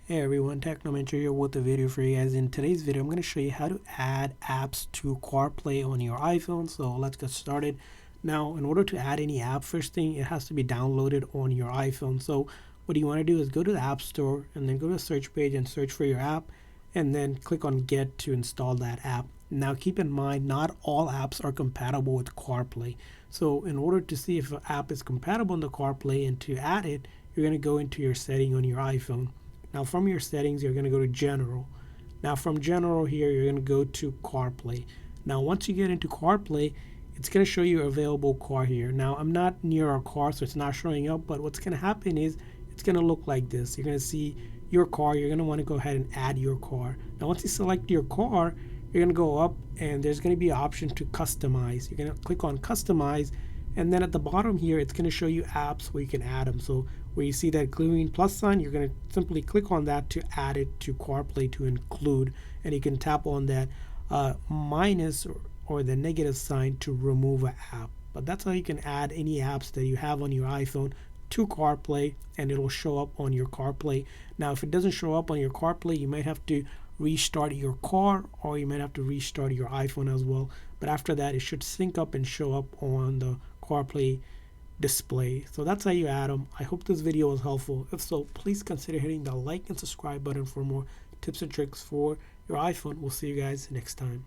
Hey everyone, Technomentary here with a video for you guys. In today's video, I'm going to show you how to add apps to CarPlay on your iPhone. So let's get started. Now, in order to add any app, first thing, it has to be downloaded on your iPhone. So what you want to do is go to the App Store and then go to the search page and search for your app and then click on Get to install that app. Now, keep in mind, not all apps are compatible with CarPlay. So in order to see if an app is compatible in the CarPlay and to add it, you're going to go into your setting on your iPhone. Now from your settings, you're going to go to General. Now from General here, you're going to go to CarPlay. Now once you get into CarPlay, it's going to show you available car here. Now I'm not near a car, so it's not showing up, but what's going to happen is it's going to look like this. You're going to see your car. You're going to want to go ahead and add your car. Now once you select your car, you're going to go up and there's going to be an option to customize. You're going to click on customize, and then at the bottom here, it's going to show you apps where you can add them. So where you see that green plus sign, you're going to simply click on that to add it to CarPlay to include, and you can tap on that minus or the negative sign to remove an app. But that's how you can add any apps that you have on your iPhone to CarPlay, and it'll show up on your CarPlay. Now if it doesn't show up on your CarPlay, you might have to restart your car, or you might have to restart your iPhone as well. But after that, it should sync up and show up on the CarPlay display. So that's how you add them. I hope this video was helpful. If so, please consider hitting the like and subscribe button for more tips and tricks for your iPhone. We'll see you guys next time.